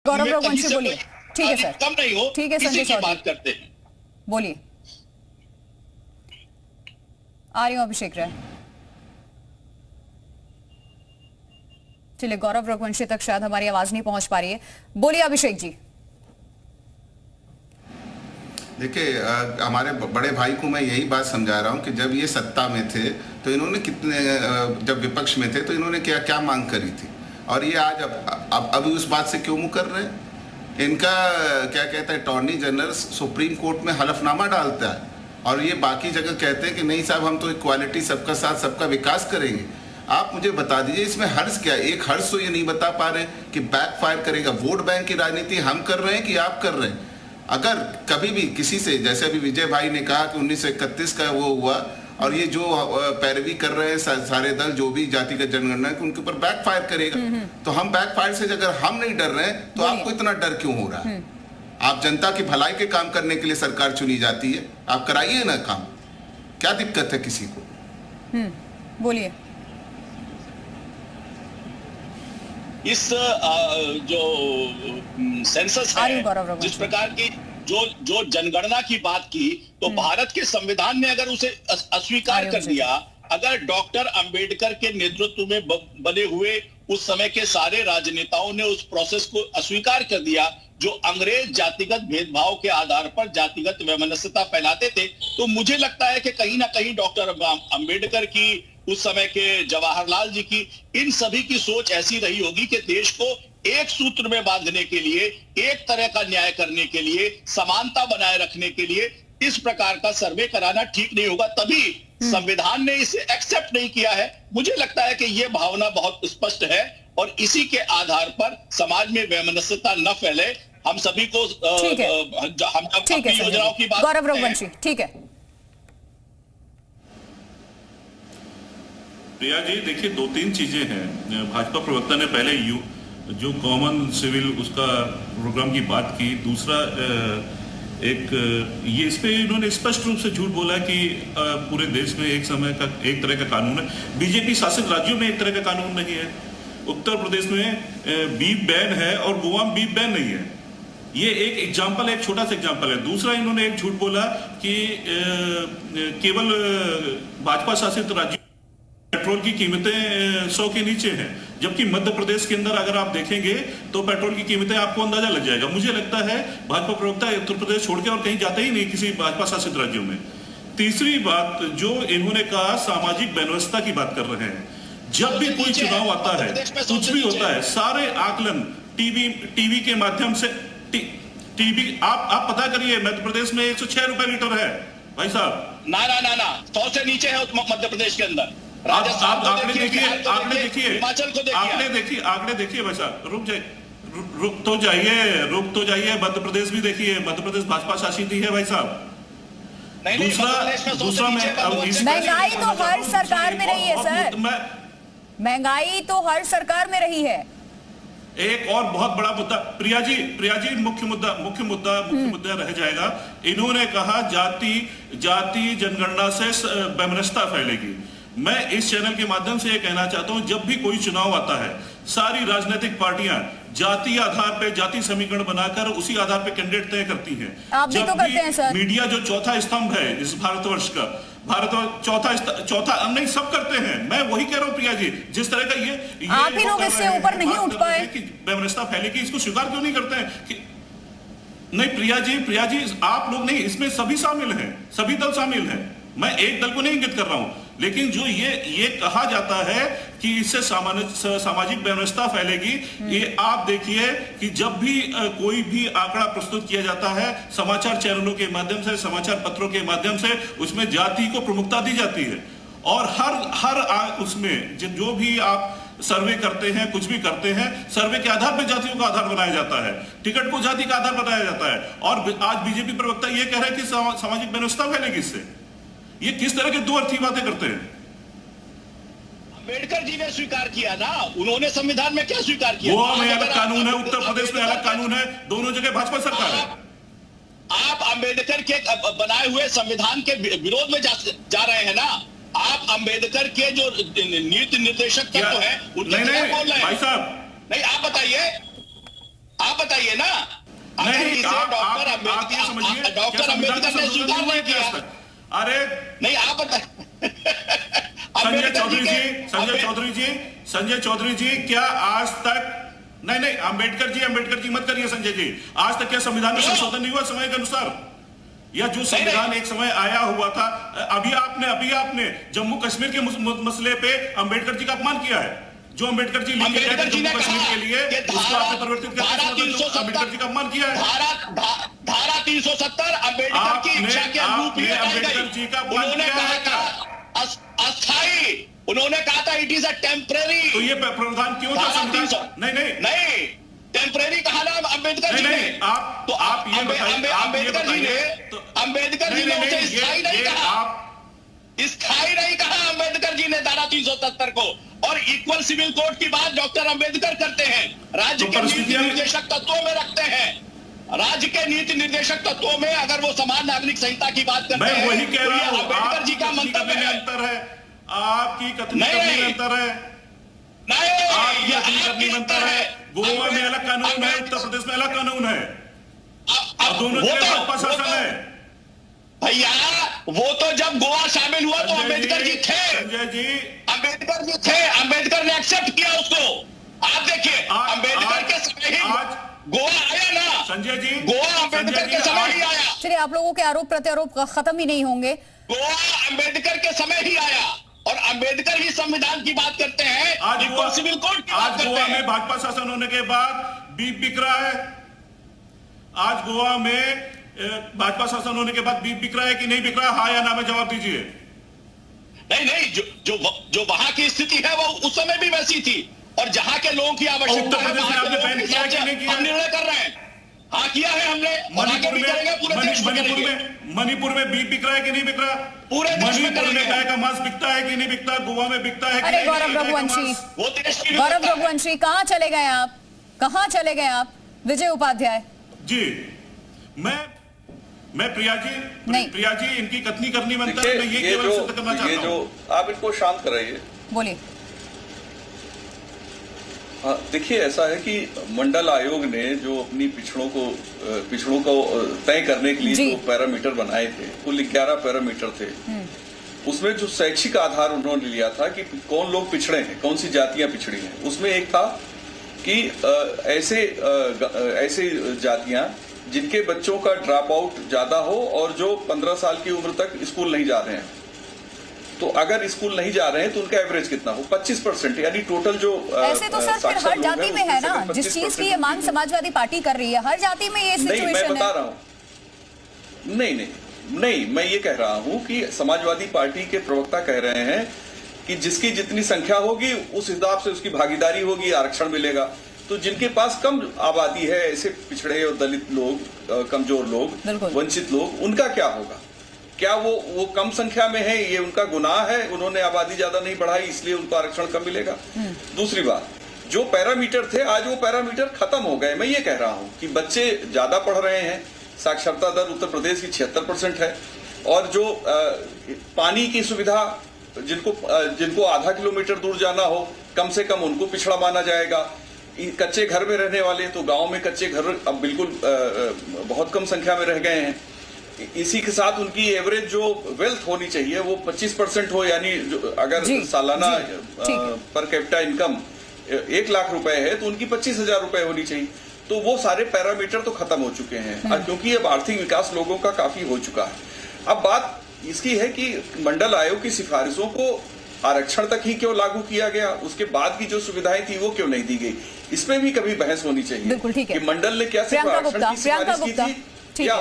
गौरव रघुवंशी बोलिए। ठीक है सर, कम नहीं हो, ठीक है संजय की बात करते हैं। बोलिए। आ रही हूं अभिषेक राय। चलिए, गौरव रघुवंशी तक शायद हमारी आवाज नहीं पहुंच पा रही है। बोलिए अभिषेक जी। देखिए, हमारे बड़े भाई को मैं यही बात समझा रहा हूं कि जब ये सत्ता में थे तो इन्होंने कितने, जब विपक्ष में थे तो इन्होंने क्या क्या मांग करी थी, और ये आज अब अभी उस बात से क्यों मुंह कर रहे हैं। इनका क्या कहता है, अटॉर्नी जनरल सुप्रीम कोर्ट में हलफनामा डालता है और ये बाकी जगह कहते हैं कि नहीं साहब, हम तो इक्वालिटी, सबका साथ सबका विकास करेंगे। आप मुझे बता दीजिए इसमें हर्ष क्या है। एक हर्ष तो ये नहीं बता पा रहे कि बैकफायर करेगा। वोट बैंक की राजनीति हम कर रहे हैं कि आप कर रहे हैं। अगर कभी भी किसी से, जैसे अभी विजय भाई ने कहा कि 1931 का वो हुआ, और ये जो पैरवी कर रहे हैं सारे दल, जो भी जातिगत जनगणना कि उनके ऊपर बैकफायर करेगा, तो हम बैकफायर से अगर हम नहीं डर रहे हैं तो आपको इतना डर क्यों हो रहा है। आप जनता की भलाई के काम करने के लिए सरकार चुनी जाती है, आप कराइए ना काम, क्या दिक्कत है किसी को। बोलिए। इस जो सेंसस है, जिस प्रकार की जो जनगणना की बात की, तो भारत के संविधान ने अगर उसे अस्वीकार कर दिया, अगर डॉक्टर अंबेडकर के नेतृत्व में बने हुए उस समय के सारे राजनेताओं ने उस प्रोसेस को अस्वीकार कर दिया, जो अंग्रेज जातिगत भेदभाव के आधार पर जातिगत वैमनस्यता फैलाते थे, तो मुझे लगता है कि कहीं ना कहीं डॉक्टर अंबेडकर की, उस समय के जवाहरलाल जी की, इन सभी की सोच ऐसी रही होगी कि देश को एक सूत्र में बांधने के लिए, एक तरह का न्याय करने के लिए, समानता बनाए रखने के लिए इस प्रकार का सर्वे कराना ठीक नहीं होगा। तभी संविधान ने इसे एक्सेप्ट नहीं किया है। मुझे लगता है कि यह भावना बहुत स्पष्ट है और इसी के आधार पर समाज में वैमनस्यता न फैले, हम सभी को हम अपनी योजनाओं की बात। गौरव रघुवंशी, ठीक है। प्रिया जी, देखिए, दो तीन चीजें हैं। भाजपा प्रवक्ता ने पहले जो कॉमन सिविल उसका प्रोग्राम की बात की, दूसरा ये इस पे इन्होंने स्पष्ट रूप से झूठ बोला कि पूरे देश में एक समय का एक तरह का कानून है। बीजेपी शासित राज्यों में एक तरह का कानून नहीं है। उत्तर प्रदेश में बीफ बैन है और गोवा में बीफ बैन नहीं है। ये एक एग्जाम्पल, एक छोटा सा एग्जाम्पल है। दूसरा, इन्होंने एक झूठ बोला कि केवल भाजपा शासित राज्यों पेट्रोल की कीमतें 100 के नीचे हैं, जबकि मध्य प्रदेश के अंदर अगर आप देखेंगे तो पेट्रोल की कीमतें आपको अंदाजा लग जाएगा। मुझे लगता है भाजपा प्रवक्ता उत्तर प्रदेश छोड़ के और कहीं जाते ही नहीं किसी भाजपा शासित राज्यों में। तीसरी बात जो इन्होंने कहा, सामाजिक व्यवस्था की बात कर रहे हैं। जब भी कोई चुनाव आता है, कुछ भी होता है, सारे आकलन टीवी के माध्यम से, टीवी आप पता करिए, मध्य प्रदेश में 106 रुपए लीटर है भाई साहब। ना 100 से नीचे है मध्य प्रदेश के अंदर। आपने देखिए हिमाचल को देखिए, आंकड़े देखिए भाई साहब। रुक तो जाइए। मध्य प्रदेश भी देखिए, मध्य प्रदेश भाजपा शासित ही है भाई साहब। दूसरा महंगाई तो हर सरकार में रही है सर, महंगाई तो हर सरकार में रही है। एक और बहुत बड़ा मुद्दा, प्रिया जी, मुख्य मुद्दा रह जाएगा। इन्होंने कहा जाति जनगणना से वैमनस्यता फैलेगी। मैं इस चैनल के माध्यम से यह कहना चाहता हूं, जब भी कोई चुनाव आता है, सारी राजनीतिक पार्टियां जाति आधार पे, जाति समीकरण बनाकर उसी आधार पे कैंडिडेट तय करती हैं। आप भी तो करते हैं सर। मीडिया जो चौथा स्तंभ है इस भारतवर्ष का, चौथा नहीं, सब करते हैं। मैं वही कह रहा हूं प्रिया जी, जिस तरह का ये आप ही लोग इससे ऊपर नहीं उठ पाए कि वैमनस्यता फैलेगी, इसको स्वीकार क्यों नहीं करते हैं कि नहीं। प्रिया जी, आप लोग नहीं, इसमें सभी शामिल हैं, सभी दल शामिल हैं। मैं एक दल को नहीं इंगित कर रहा हूं, लेकिन जो ये कहा जाता है कि इससे सामाजिक व्यवस्था फैलेगी, ये आप देखिए कि जब भी कोई भी आंकड़ा प्रस्तुत किया जाता है समाचार चैनलों के माध्यम से, समाचार पत्रों के माध्यम से, उसमें जाति को प्रमुखता दी जाती है। और हर उसमें जो भी आप सर्वे करते हैं, कुछ भी करते हैं, सर्वे के आधार पर जातियों का आधार बनाया जाता है, टिकट को जाति का आधार बनाया जाता है। और आज बीजेपी प्रवक्ता ये कह रहे हैं कि सामाजिक व्यवस्था फैलेगी इससे। ये किस तरह के दो अर्थी बातें करते हैं। अंबेडकर जी ने स्वीकार किया ना, उन्होंने संविधान में क्या स्वीकार किया? गोवा में अलग कानून है, उत्तर प्रदेश में अलग कानून है, दोनों जगह भाजपा सरकार है। आप अंबेडकर के बनाए हुए संविधान के विरोध में जा रहे हैं ना। आप अंबेडकर के जो नीति निर्देशक तत्व है, नहीं भाई साहब, नहीं, आप बताइए, आप बताइए ना। नहीं, आप ये समझिए, डॉक्टर अम्बेडकर ने स्वीकार नहीं किया। अरे नहीं, आप बताइए। संजय चौधरी जी, क्या आज तक नहीं अम्बेडकर जी मत करिए संजय जी। आज तक क्या संविधान में संशोधन नहीं हुआ समय के अनुसार? या जो संविधान एक समय आया हुआ था, अभी आपने जम्मू कश्मीर के मसले पे अम्बेडकर जी का अपमान किया है। जो अम्बेडकर जी लेके गए जम्मू कश्मीर के लिए, उसको आपने परिवर्तित करके अम्बेडकर जी का अपमान किया है। धारा 370 अम्बेडकर की इच्छा के अनुरूप ही अम्बेडकर जी का उन्होंने कहा था अस्थायी, उन्होंने कहा था इट इज अ टेम्परेरी। तो ये प्रावधान क्यों था संविधान? नहीं टेम्परेरी कहा ना अम्बेडकर जी ने। तो आप ये बताइए, अम्बेडकर जी ने उसे स्थायी नहीं कहा, स्थायी नहीं कहा अम्बेडकर जी ने धारा 370 को। और इक्वल सिविल कोड की बात डॉक्टर अम्बेडकर करते हैं, राज्य के नीति निर्देशक तत्वों में रखते हैं। राज्य के नीति निर्देशक तत्वों में अगर वो समान नागरिक संहिता की बात करते हैं, मैं वही कह रहा हूं, अम्बेडकर जी का मंतव्य है। अंतर है, आपकी कथनी करने में अंतर है। आपकी कथनी करने में अंतर है। गोवा में अलग कानून है, उत्तर प्रदेश में अलग कानून है, अब दोनों जगह भाजपा शासन है। भैया वो तो जब गोवा शामिल हुआ तो अम्बेडकर जी थे, संजय जी, अम्बेडकर जी थे, अम्बेडकर ने एक्सेप्ट किया उसको। आप देखिए अम्बेडकर के समय ही गोवा आया ना संजय जी, गोवा अम्बेडकर के समय ही आया। चलिए, आप लोगों के आरोप प्रत्यारोप खत्म ही नहीं होंगे। गोवा अम्बेडकर के समय ही आया और अम्बेडकर ही संविधान की बात करते हैं, इक्वल सिविल कोड की बात करते हैं। आज गोवा में भाजपा शासन होने के बाद बीफ बिक रहा है। आज गोवा में भाजपा शासन होने के बाद बीफ बिक रहा है कि नहीं बिक रहा है? हाँ या ना में जवाब दीजिए। नहीं, जो वहां की स्थिति है वो उस समय भी वैसी थी, और जहां के लोगों की आवश्यकता है आपने बैन किया कि नहीं किया? हम निर्णय कर रहे हैं। हाँ किया है हमने। मणिपुर में बीफ बिक रहा है कि नहीं बिक रहा? पूरे मणिपुर में गाय का मांस बिकता है कि नहीं बिकता? गोवा में बिकता है? अरे गौरव रघुवंशी, कहाँ चले गए आप? कहाँ चले गए आप? विजय उपाध्याय जी, मैं प्रिया जी, इनकी कथनी करनी बनता है। मैं ये केवल सिद्ध करना चाहता हूं। आप इनको शांत कराइए, बोलिए। देखिए, ऐसा है कि मंडल आयोग ने जो अपनी पिछड़ों को तय करने के लिए जो पैरामीटर बनाए थे, कुल 11 पैरामीटर थे। उसमें जो शैक्षिक आधार उन्होंने लिया था कि कौन लोग पिछड़े हैं, कौन सी जातियां पिछड़ी हैं, उसमें एक था कि ऐसे जातियां जिनके बच्चों का ड्रॉप आउट ज्यादा हो और जो 15 साल की उम्र तक स्कूल नहीं जा रहे हैं। तो अगर स्कूल नहीं जा रहे हैं तो उनका एवरेज कितना हो? 25%, यानी टोटल जो ऐसे तो सर फिर हर जाति में है ना, जिस चीज की ये मांग समाजवादी पार्टी कर रही है, हर जाति में ये सिचुएशन है। मैं बता रहा हूँ, नहीं, मैं ये कह रहा हूँ कि समाजवादी पार्टी के प्रवक्ता कह रहे हैं कि जिसकी जितनी संख्या होगी उस हिसाब से उसकी भागीदारी होगी, आरक्षण मिलेगा। तो जिनके पास कम आबादी है, ऐसे पिछड़े और दलित लोग, कमजोर लोग, वंचित लोग, उनका क्या होगा? क्या वो कम संख्या में है, ये उनका गुनाह है? उन्होंने आबादी ज्यादा नहीं बढ़ाई इसलिए उनको आरक्षण कम मिलेगा? दूसरी बात, जो पैरामीटर थे आज वो पैरामीटर खत्म हो गए। मैं ये कह रहा हूं कि बच्चे ज्यादा पढ़ रहे हैं, साक्षरता दर उत्तर प्रदेश की 76% है, और जो पानी की सुविधा, जिनको आधा किलोमीटर दूर जाना हो, कम से कम उनको पिछड़ा माना जाएगा। कच्चे घर में रहने वाले, तो गांव में कच्चे घर अब बिल्कुल बहुत कम संख्या में रह गए हैं। इसी के साथ उनकी एवरेज जो वेल्थ होनी चाहिए वो 25% हो, यानी अगर सालाना पर कैपिटा इनकम 1 लाख रुपए है तो उनकी 25,000 रुपए होनी चाहिए। तो वो सारे पैरामीटर तो खत्म हो चुके हैं, क्योंकि अब आर्थिक विकास लोगों का काफी हो चुका है। अब बात इसकी है कि मंडल आयोग की सिफारिशों को आरक्षण तक ही क्यों लागू किया गया, उसके बाद की जो सुविधाएं थी वो क्यों नहीं दी गई? इसमें भी कभी बहस होनी चाहिए। बिल्कुल ठीक है कि मंडल ने क्या सिर्फ आरक्षण की सिफारिश की थी या